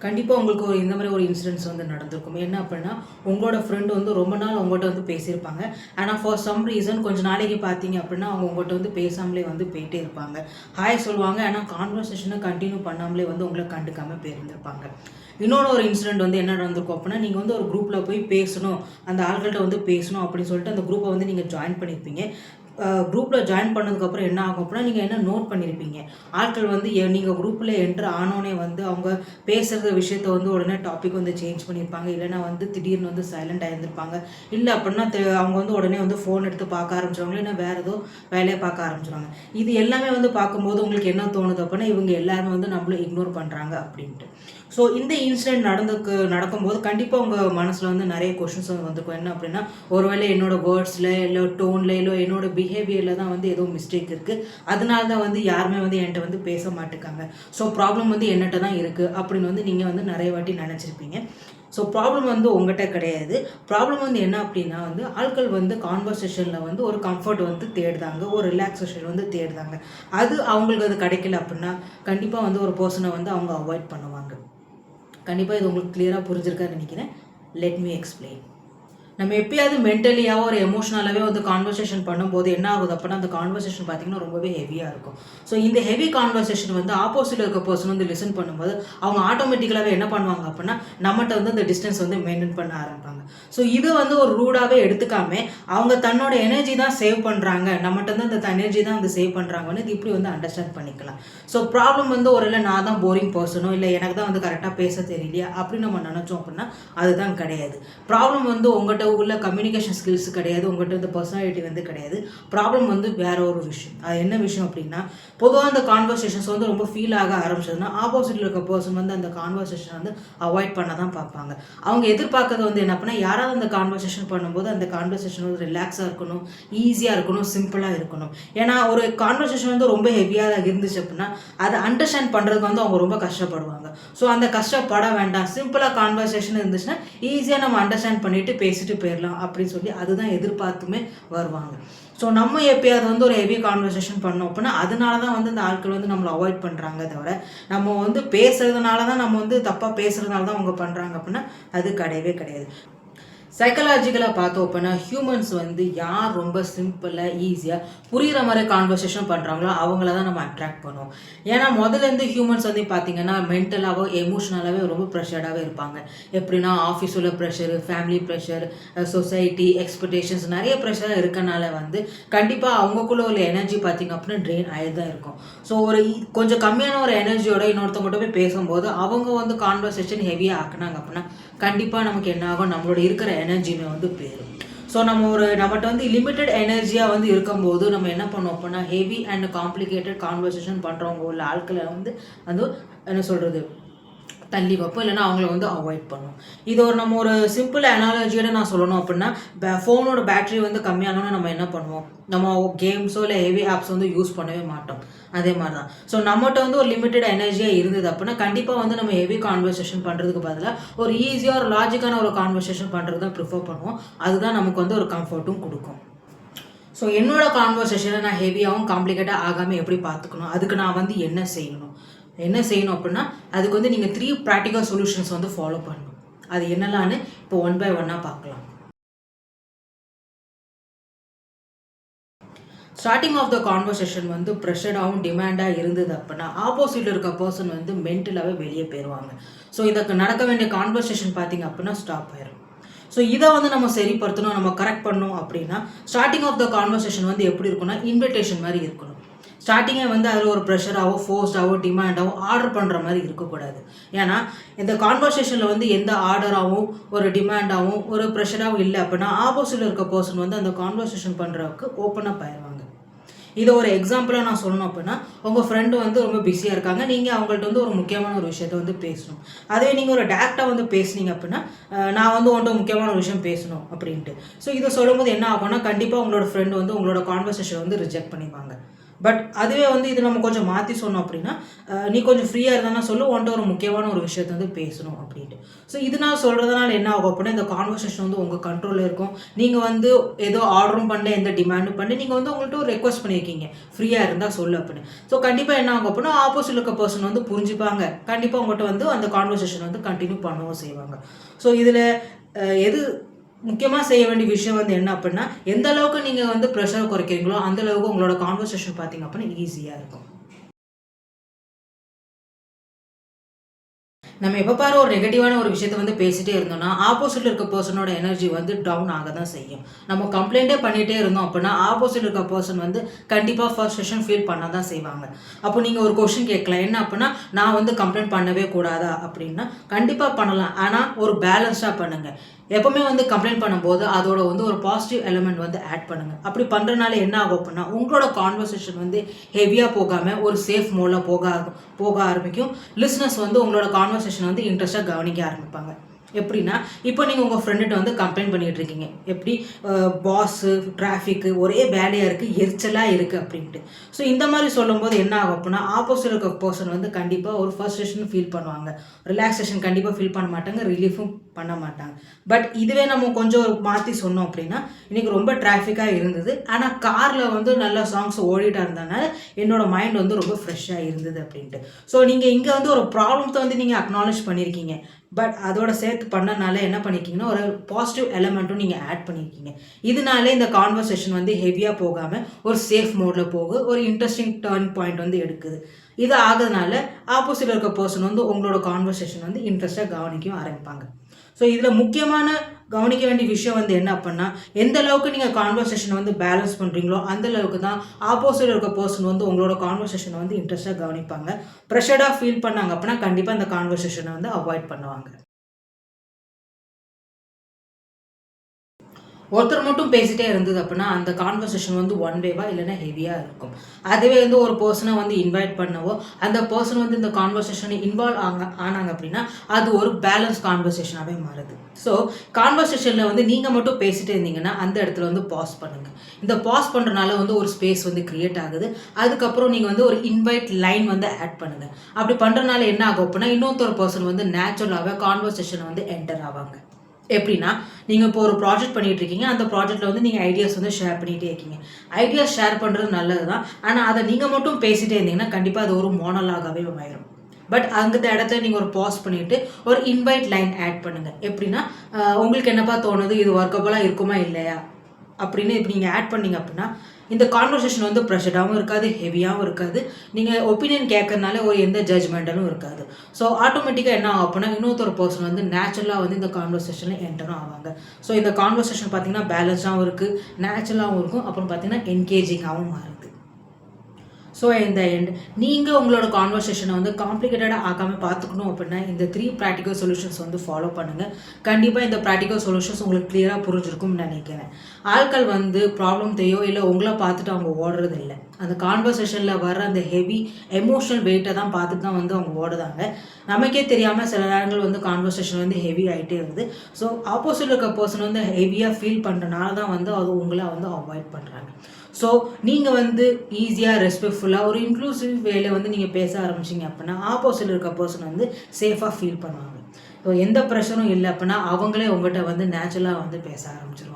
கண்டிப்பாக உங்களுக்கு இந்த மாதிரி ஒரு இன்சிடென்ட்ஸ் வந்து நடந்திருக்கும். என்ன அப்படின்னா, உங்களோட ஃப்ரெண்ட் வந்து ரொம்ப நாள் உங்கள்கிட்ட வந்து பேசியிருப்பாங்க. ஆனால் ஃபார் சம் ரீசன் கொஞ்சம் நாளைக்கு பார்த்தீங்க அப்படின்னா, அவங்க உங்கள்கிட்ட வந்து பேசாமலே வந்து போயிட்டே இருப்பாங்க. ஹாய் சொல்லுவாங்க, ஆனால் கான்வர்சேஷனை கண்டினியூ பண்ணாமலே வந்து உங்களை கண்டுக்காமல் போயிருந்திருப்பாங்க. இன்னொரு ஒரு இன்சிடென்ட் வந்து என்ன நடந்திருக்கும் அப்படின்னா, நீங்கள் வந்து ஒரு குரூப்பில் போய் பேசணும், அந்த ஆள்கள்ட்ட வந்து பேசணும் அப்படின்னு சொல்லிட்டு அந்த குரூப்பை வந்து நீங்கள் ஜாயின் பண்ணியிருப்பீங்க. குரூப்பில் ஜாயின் பண்ணதுக்கப்புறம் என்ன ஆகும் அப்படின்னா, நீங்கள் என்ன நோட் பண்ணியிருப்பீங்க, ஆட்கள் வந்து நீங்கள் குரூப்பில் என்ட்ரு ஆனோடனே வந்து அவங்க பேசுகிற விஷயத்த வந்து உடனே டாபிக் வந்து சேஞ்ச் பண்ணியிருப்பாங்க. இல்லைனா வந்து திடீர்னு வந்து சைலண்ட் ஆகியிருந்திருப்பாங்க. இல்லை அப்படின்னா அவங்க வந்து உடனே வந்து ஃபோன் எடுத்து பார்க்க ஆரம்பிச்சிருவாங்க, இல்லைன்னா வேறு ஏதோ வேலையை பார்க்க ஆரம்பிச்சிருவாங்க. இது எல்லாமே வந்து பார்க்கும்போது உங்களுக்கு என்ன தோணுது அப்படின்னா, இவங்க எல்லாருமே வந்து நம்மளை இக்னோர் பண்ணுறாங்க அப்படின்ட்டு. ஸோ இந்த இன்சிடென்ட் நடக்கும்போது கண்டிப்பாக உங்கள் மனசில் வந்து நிறைய கொஷின்ஸ் வந்து வந்திருக்கும். என்ன அப்படின்னா, ஒருவேளை என்னோட வேர்ட்ஸில் இல்லை டோனில் இல்லை என்னோட பிஹேவியரில் தான் வந்து ஏதோ மிஸ்டேக் இருக்குது, அதனால தான் வந்து யாருமே வந்து என்கிட்ட வந்து பேச மாட்டேங்காங்க. ஸோ ப்ராப்ளம் வந்து என்கிட்ட தான் இருக்குது அப்படின்னு வந்து நீங்கள் வந்து நிறைய வாட்டி நினச்சிருப்பீங்க. ஸோ ப்ராப்ளம் வந்து உங்கள்கிட்ட கிடையாது. ப்ராப்ளம் வந்து என்ன அப்படின்னா வந்து, ஆட்கள் வந்து கான்வர்சேஷனில் வந்து ஒரு கம்ஃபர்ட் வந்து தேடுதாங்க, ஒரு ரிலாக்ஸேஷன் வந்து தேடுதாங்க. அது அவங்களுக்கு அது கிடைக்கல அப்படின்னா கண்டிப்பாக வந்து ஒரு பர்சனை வந்து அவங்க அவாய்ட் பண்ணுவாங்க. கண்டிப்பாக இது உங்களுக்கு கிளியராக புரிஞ்சிருக்கான்னு நினைக்கிறேன். Let me explain. நம்ம எப்பயாவது மென்டலியாவோ ஒரு எமோஷனலாகவே வந்து கான்வர்சேஷன் பண்ணும்போது என்ன ஆகுது அப்படின்னா, அந்த கான்வர்சேஷன் பார்த்தீங்கன்னா ரொம்பவே ஹெவியாக இருக்கும். ஸோ இந்த ஹெவி கான்வர்சேஷன் வந்து ஆப்போசிட்டில் இருக்க பர்சன் வந்து லிசன் பண்ணும்போது அவங்க ஆட்டோமேட்டிக்கலாகவே என்ன பண்ணுவாங்க அப்படின்னா, நம்மகிட்ட வந்து அந்த டிஸ்டன்ஸ் வந்து மெயின்டைன் பண்ண ஆரம்பிப்பாங்க. ஸோ இது வந்து ஒரு ரூடாகவே எடுத்துக்காம அவங்க தன்னோட எனர்ஜி தான் சேவ் பண்ணுறாங்க, நம்மகிட்ட வந்து அந்த எனர்ஜி தான் வந்து சேவ் பண்ணுறாங்கன்னு இது இப்படி வந்து அண்டர்ஸ்டாண்ட் பண்ணிக்கலாம். ஸோ ப்ராப்ளம் வந்து ஒரு இல்லை நான் தான் போரிங் பர்சனோ இல்லை எனக்கு தான் வந்து கரெக்டாக பேச தெரியலையா அப்படின்னு நம்ம நினச்சோம் அப்படின்னா அதுதான் கிடையாது. ப்ராப்ளம் வந்து உங்கள்கிட்ட உள்ள கம்யூனிகேஷன் ஸ்கில்ஸ் கிடையாது, உங்கள்கிட்ட இந்த பர்சனாலிட்டி வந்து கிடையாது. ப்ராப்ளம் வந்து வேற ஒரு விஷயம். அது என்ன விஷயம் அப்படின்னா, பொதுவாக அந்த கான்வர்சேஷன்ஸ் வந்து ரொம்ப ஃபீல் ஆக ஆரம்பிச்சதுன்னா ஆப்போசிட்டில் இருக்க பர்சன் வந்து அந்த கான்வர்சேஷன் வந்து அவாய்ட் பண்ண தான் பார்ப்பாங்க. அவங்க எதிர்பார்க்கறது வந்து என்ன பண்ணால், யாராவது அந்த கான்வர்சேஷன் பண்ணும்போது அந்த கான்வர்சேஷன் வந்து ரிலாக்ஸாக இருக்கணும், ஈஸியாக இருக்கணும், சிம்பிளாக இருக்கணும். ஏன்னா ஒரு கான்வர்சேஷன் வந்து ரொம்ப ஹெவியாக இருந்துச்சு அப்படின்னா அதை அண்டர்ஸ்டாண்ட் பண்ணுறதுக்கு வந்து அவங்க ரொம்ப கஷ்டப்படுவாங்க. ஸோ அந்த கஷ்டப்பட வேண்டாம், சிம்பிளாக கான்வர்சேஷன் இருந்துச்சுன்னா ஈஸியாக நம்ம அண்டர்ஸ்டாண்ட் பண்ணிட்டு பேசிட்டு போயிடலாம் அப்படின்னு சொல்லி அதுதான் எதிர்பார்த்துமே வருவாங்க. ஸோ நம்ம எப்பயாவது வந்து ஒரு ஹெவி கான்வர்சேஷன் பண்ணோம் அப்படின்னா அதனால தான் வந்து இந்த ஆட்கள் வந்து நம்மளை அவாய்ட் பண்ணுறாங்க. தவிர நம்ம வந்து பேசுறதுனால தான், நம்ம வந்து தப்பாக பேசுறதுனால தான் அவங்க பண்ணுறாங்க அப்படின்னா அது கிடையவே கிடையாது. சைக்கலாஜிக்கலாக பார்த்தோம் அப்படின்னா ஹியூமன்ஸ் வந்து யார் ரொம்ப சிம்பிளாக ஈஸியாக புரிகிற மாதிரி கான்வர்சேஷன் பண்ணுறாங்களோ அவங்கள தான் நம்ம அட்ராக்ட் பண்ணுவோம். ஏன்னா முதல்லேருந்து ஹியூமன்ஸ் வந்து பார்த்திங்கன்னா மென்டலாகவோ எமோஷ்னலாகவே ரொம்ப ப்ரெஷர்டாகவே இருப்பாங்க. எப்படின்னா ஆஃபீஸில் pressure, family pressure, society expectations நிறைய ப்ரெஷராக இருக்கனால வந்து கண்டிப்பாக அவங்களுக்குள்ள ஒரு எனர்ஜி பார்த்திங்க அப்படின்னா ட்ரெயின் ஆகிட்டு தான் இருக்கும். ஸோ ஒரு கொஞ்சம் கம்மியான ஒரு எனர்ஜியோட இன்னொருத்தவங்கள்ட்ட போய் பேசும்போது அவங்க வந்து கான்வர்சேஷன் ஹெவியாக ஆக்குனாங்க அப்படின்னா கண்டிப்பாக நமக்கு என்ன ஆகும், நம்மளோட இருக்கிற எனர்ஜியுமே வந்து போயிடும். ஸோ நம்மகிட்ட வந்து லிமிட்டட் எனர்ஜியாக வந்து இருக்கும்போது நம்ம என்ன பண்ணோம் அப்படின்னா ஹெவி அண்ட் காம்ப்ளிகேட்டட் கான்வர்சேஷன் பண்ணுறவங்க உள்ள ஆட்களை வந்து என்ன சொல்கிறது தள்ளி வைப்போம், இல்லைனா அவங்கள வந்து அவாய்ட் பண்ணுவோம். இது நம்ம ஒரு சிம்பிள் அனாலஜியோட நான் சொல்லணும் அப்படின்னா, ஃபோனோட பேட்டரி வந்து கம்மியானோன்னா நம்ம என்ன பண்ணுவோம், நம்ம கேம்ஸோ இல்லை ஹெவி ஆப்ஸ் வந்து யூஸ் பண்ணவே மாட்டோம். அதே மாதிரி தான். ஸோ நம்மகிட்ட வந்து ஒரு லிமிட்டட் எனர்ஜியாக இருந்தது அப்படின்னா கண்டிப்பாக வந்து நம்ம ஹெவி கான்வர்சேஷன் பண்ணுறதுக்கு பதிலாக ஒரு ஈஸியாக ஒரு லாஜிக்கான ஒரு கான்வர்சேஷன் பண்ணுறது தான் ப்ரிஃபர் பண்ணுவோம். அதுதான் நமக்கு வந்து ஒரு கம்ஃபர்ட்டும் கொடுக்கும். ஸோ என்னோட கான்வர்சேஷனை நான் ஹெவியாகவும் காம்ப்ளிகேட்டாக ஆகாமல் எப்படி பார்த்துக்கணும், அதுக்கு நான் வந்து என்ன செய்யணும் அப்படின்னா அதுக்கு வந்து நீங்கள் 3 ப்ராக்டிக்கல் சொல்யூஷன்ஸ் வந்து ஃபாலோ பண்ணணும். அது என்னலான்னு இப்போ 1 by 1 பார்க்கலாம். ஸ்டார்டிங் ஆஃப் த கான்வர்சேஷன் வந்து ப்ரெஷராகவும் டிமாண்டாக இருந்தது அப்படின்னா ஆப்போசிட்டில் இருக்க பர்சன் வந்து மென்டலாகவே வெளியே போயிடுவாங்க. ஸோ இதுக்கு நடக்க வேண்டிய கான்வர்சேஷன் பார்த்தீங்க அப்படின்னா ஸ்டாப் ஆயிடும். ஸோ இதை வந்து நம்ம சரிப்படுத்தணும், நம்ம கரெக்ட் பண்ணணும் அப்படின்னா ஸ்டார்டிங் ஆஃப் த கான்வர்சேஷன் வந்து எப்படி இருக்குன்னா இன்விடேஷன் மாதிரி இருக்கணும். ஸ்டார்டிங்கே வந்து அதில் ஒரு ப்ரெஷராகவோ ஃபோர்ஸ்டாகவோ டிமாண்டாகவோ ஆர்டர் பண்ணுற மாதிரி இருக்கக்கூடாது. ஏன்னா இந்த கான்வர்சேஷனில் வந்து எந்த ஆர்டராகவும் ஒரு டிமாண்டாகவும் ஒரு ப்ரெஷராகவும் இல்லை அப்படின்னா ஆப்போசிட்டில் இருக்க பர்சன் வந்து அந்த கான்வர்சேஷன் பண்ணுறதுக்கு ஓப்பனாக ஆயிடுவாங்க. இதை ஒரு எக்ஸாம்பிளாக நான் சொல்லணும் அப்படின்னா, உங்கள் ஃப்ரெண்டு வந்து ரொம்ப பிஸியாக இருக்காங்க, நீங்கள் அவங்கள்ட்ட வந்து ஒரு முக்கியமான ஒரு விஷயத்தை வந்து பேசணும். அதே நீங்கள் ஒரு டேரக்டாக வந்து பேசுனீங்க அப்படின்னா நான் வந்து உங்கள்கிட்ட முக்கியமான ஒரு விஷயம் பேசணும் அப்படின்ட்டு. ஸோ இதை சொல்லும்போது என்ன ஆகும்னா கண்டிப்பாக உங்களோட ஃப்ரெண்டு வந்து உங்களோட கான்வர்சேஷன் வந்து ரிஜெக்ட் பண்ணிப்பாங்க. பட் அதுவே வந்து இது நம்ம கொஞ்சம் மாற்றி சொன்னோம் அப்படின்னா நீ கொஞ்சம் ஃப்ரீயாக இருந்தானா சொல்லு, உன்ட்ட ஒரு முக்கியமான ஒரு விஷயத்தை வந்து பேசணும் அப்படின்ட்டு. ஸோ இது நான் சொல்கிறதுனால என்ன ஆகும் அப்படின்னா, இந்த கான்வர்சேஷன் வந்து உங்கள் கண்ட்ரோலில் இருக்கும். நீங்கள் வந்து ஏதோ ஆர்டரும் பண்ணல, எந்த டிமாண்டும் பண்ணி நீங்கள் வந்து உங்கள்கிட்ட ஒரு ரெக்வஸ்ட் பண்ணியிருக்கீங்க ஃப்ரீயாக இருந்தால் சொல்லு அப்படின்னு. ஸோ கண்டிப்பாக என்ன ஆகும் அப்படின்னா, ஆப்போசிட் இருக்க பர்சன் வந்து புரிஞ்சுப்பாங்க. கண்டிப்பாக உங்கள்கிட்ட வந்து அந்த கான்வர்சேஷன் வந்து கண்டினியூ பண்ணவும் செய்வாங்க. ஸோ இதில் எது முக்கியமாக செய்ய வேண்டிய விஷயம் வந்து என்ன அப்படின்னா, எந்த அளவுக்கு நீங்கள் வந்து ப்ரெஷரை குறைக்கிறீங்களோ அந்த அளவுக்கு உங்களோட கான்வர்சேஷன் பார்த்தீங்க அப்படின்னா ஈஸியாக இருக்கும். நம்ம எப்போ பாரு ஒரு நெகட்டிவான ஒரு விஷயத்த வந்து பேசிட்டே இருந்தோம்னா, ஆப்போசிட்ல இருக்க பர்சனோட எனர்ஜி வந்து டவுன் ஆக தான் செய்யும். நம்ம கம்ப்ளைண்ட்டே பண்ணிட்டே இருந்தோம் அப்படின்னா, ஆப்போசிட் இருக்க பர்சன் வந்து கண்டிப்பாக ஃபர்ஸ்ட் செஷன் ஃபீல் பண்ண தான் செய்வாங்க. அப்போ நீங்கள் ஒரு கொஸ்டின் கேட்கலாம். என்ன அப்படின்னா, நான் வந்து கம்ப்ளைண்ட் பண்ணவே கூடாதா அப்படின்னா, கண்டிப்பாக பண்ணலாம். ஆனால் ஒரு பேலன்ஸ்டாக பண்ணுங்க. எப்பவுமே வந்து கம்ப்ளைண்ட் பண்ணும்போது அதோட வந்து ஒரு பாசிட்டிவ் எலிமெண்ட் வந்து ஆட் பண்ணுங்க. அப்படி பண்ணுறதுனால என்ன ஆகும் அப்படின்னா, உங்களோட கான்வர்சேஷன் வந்து ஹெவியாக போகாமல் ஒரு சேஃப் மோடில் போக ஆரம்பிக்கும். லிஸ்னஸ் வந்து உங்களோட கான்வர்சேஷன் வந்து இன்ட்ரெஸ்ட்டாக கவனிக்க ஆரம்பிப்பாங்க. எப்படின்னா, இப்போ நீங்கள் உங்கள் ஃப்ரெண்டுகிட்ட வந்து கம்ப்ளைண்ட் பண்ணிகிட்டு இருக்கீங்க. எப்படி பாஸு, டிராஃபிக்கு ஒரே வேலையாக இருக்குது, எரிச்சலாக இருக்குது அப்படின்ட்டு. ஸோ இந்த மாதிரி சொல்லும்போது என்ன ஆகும் அப்படின்னா, ஆப்போசிட் இருக்க பர்சன் வந்து கண்டிப்பாக ஒரு ஃபர்ஸ்ட்ரேஷன் ஃபீல் பண்ணுவாங்க. ரிலாக்ஸேஷன் கண்டிப்பாக ஃபீல் பண்ண மாட்டாங்க, ரிலீஃபும் பண்ண மாட்டாங்க. பட் இதுவே நம்ம கொஞ்சம் மாற்றி சொன்னோம் அப்படின்னா, இன்றைக்கி ரொம்ப டிராஃபிக்காக இருந்தது, ஆனால் காரில் வந்து நல்ல சாங்ஸ் ஓடிட்டா இருந்ததுனால என்னோடய மைண்ட் வந்து ரொம்ப ஃப்ரெஷ்ஷாக இருந்தது அப்படின்ட்டு. ஸோ நீங்கள் இங்கே வந்து ஒரு ப்ராப்ளத்தை வந்து நீங்கள் அக்னாலேஜ் பண்ணியிருக்கீங்க. பட் அதோட சேர்த்து பண்ணனால என்ன பண்ணியிருக்கீங்கன்னா, ஒரு பாசிட்டிவ் எலமெண்ட்டும் நீங்கள் ஆட் பண்ணியிருக்கீங்க. இதனாலே இந்த கான்வர்சேஷன் வந்து ஹெவியாக போகாமல் ஒரு சேஃப் மோடில் ஒரு இன்ட்ரெஸ்டிங் டர்ன் பாயிண்ட் வந்து எடுக்குது. இது ஆகுறதுனால ஆப்போசிட் இருக்க பர்சன் வந்து உங்களோட கான்வர்சேஷன் வந்து இன்ட்ரெஸ்ட்டாக கவனிக்கவும் ஆரம்பிப்பாங்க. ஸோ இதில் முக்கியமான கவனிக்க வேண்டிய விஷயம் வந்து என்ன அப்படின்னா, எந்த அளவுக்கு நீங்கள் கான்வர்சேஷனை வந்து பேலன்ஸ் பண்ணுறீங்களோ அந்த அளவுக்கு தான் ஆப்போசிட் இருக்க பர்சன் வந்து உங்களோட கான்வர்சேஷனை வந்து இன்ட்ரெஸ்ட்டாக கவனிப்பாங்க. ப்ரெஷர்டாக ஃபீல் பண்ணாங்க அப்படின்னா கண்டிப்பாக இந்த கான்வர்சேஷனை வந்து அவாய்ட் பண்ணுவாங்க. ஒருத்தர் மட்டும் பேசிட்டே இருந்தது அப்படின்னா அந்த கான்வர்சேஷன் வந்து ஒன் வேவா இல்லைன்னா ஹெவியாக இருக்கும். அதுவே வந்து ஒரு பர்சனை வந்து இன்வைட் பண்ணவோ அந்த பர்சன் வந்து இந்த கான்வர்சேஷனை இன்வால்வ் ஆனாங்க அப்படின்னா அது ஒரு பேலன்ஸ் கான்வர்சேஷனாகவே மாறுது. ஸோ கான்வர்சேஷனில் வந்து நீங்கள் மட்டும் பேசிட்டே இருந்தீங்கன்னா அந்த இடத்துல வந்து பாஸ் பண்ணுங்கள். இந்த பாஸ் பண்ணுறதுனால வந்து ஒரு ஸ்பேஸ் வந்து கிரியேட் ஆகுது. அதுக்கப்புறம் நீங்கள் வந்து ஒரு இன்வைட் லைன் வந்து ஆட் பண்ணுங்கள். அப்படி பண்ணுறதுனால என்ன ஆகும் அப்படின்னா இன்னொருத்தர் பர்சன் வந்து நேச்சுரலாகவே கான்வர்சேஷனை வந்து என்டர் ஆவாங்க. எப்படின்னா, நீங்கள் இப்போ ஒரு ப்ராஜெக்ட் பண்ணிட்டு இருக்கீங்க. அந்த ப்ராஜெக்ட்டில் வந்து நீங்கள் ஐடியாஸ் வந்து ஷேர் பண்ணிகிட்டே இருக்கீங்க. ஐடியாஸ் ஷேர் பண்ணுறது நல்லது தான். ஆனால் அதை நீங்கள் மட்டும் பேசிகிட்டே இருந்தீங்கன்னா கண்டிப்பாக அது ஒரு மோனோலாகாவே ஆயிரும். பட் அந்த இடத்துல நீங்கள் ஒரு பாஸ் பண்ணிவிட்டு ஒரு இன்வைட் லைன் ஆட் பண்ணுங்கள். எப்படின்னா, உங்களுக்கு என்னப்பா தோணுது, இது ஒர்க்கபுளாக இருக்குமா இல்லையா அப்படின்னு இப்போ நீங்கள் ஆட் பண்ணீங்க அப்படின்னா இந்த கான்வர்சேஷன் வந்து ப்ரெஷராகவும் இருக்காது, ஹெவியாகவும் இருக்காது. நீங்கள் ஒப்பீனியன் கேட்கறதுனால ஒரு எந்த ஜட்ஜ்மெண்டலும் இருக்காது. ஸோ ஆட்டோமேட்டிக்காக என்ன ஆகும் அப்படின்னா இன்னொருத்தர் பர்சன் வந்து நேச்சுரலாக வந்து இந்த கான்வர்சேஷனில் என்டரும் ஆவாங்க. ஸோ இந்த கான்வர்சேஷன் பார்த்தீங்கன்னா பேலன்ஸாகவும் இருக்குது, நேச்சுரலாகவும் இருக்கும், அப்புறம் பார்த்தீங்கன்னா என்கேஜிங்காகவும் மாறுது. ஸோ இந்த எண்ட் நீங்கள் உங்களோட கான்வர்சேஷனை வந்து காம்ப்ளிகேட்டடாக ஆக்காமல் பார்த்துக்கணும் அப்படின்னா இந்த 3 ப்ராக்டிக்கல் சொல்யூஷன்ஸ் வந்து ஃபாலோ பண்ணுங்கள். கண்டிப்பாக இந்த ப்ராக்டிக்கல் சொல்யூஷன்ஸ் உங்களுக்கு கிளியராக புரிஞ்சிருக்கும்னு நினைக்கிறேன். ஆட்கள் வந்து ப்ராப்ளம் தெரியோ இல்லை உங்களை பார்த்துட்டு அவங்க ஓடுறது இல்லை. அந்த கான்வர்சேஷனில் வர அந்த ஹெவி எமோஷனல் வெயிட்டை தான் பார்த்துட்டு தான் வந்து அவங்க ஓடுதாங்க. நமக்கே தெரியாமல் சில நேரங்கள் வந்து கான்வர்சேஷன் வந்து ஹெவி ஆகிட்டே இருக்குது. ஸோ ஆப்போசிட் இருக்க பர்சன் வந்து ஹெவியாக ஃபீல் பண்ணுறனால தான் வந்து அது உங்களை வந்து அவாய்ட் பண்ணுறாங்க. ஸோ நீங்கள் வந்து ஈஸியாக ரெஸ்பெக்ட்ஃபுல்லாக ஒரு இன்க்ளூசிவ் வேலை வந்து நீங்கள் பேச ஆரம்பிச்சிங்க அப்படின்னா ஆப்போசிட் இருக்க பர்சன் வந்து சேஃபாக ஃபீல் பண்ணுவாங்க. ஸோ எந்த ப்ரெஷரும் இல்லை அப்படின்னா அவங்களே உங்கள்கிட்ட வந்து நேச்சுரலாக வந்து பேச ஆரம்பிச்சிருவாங்க.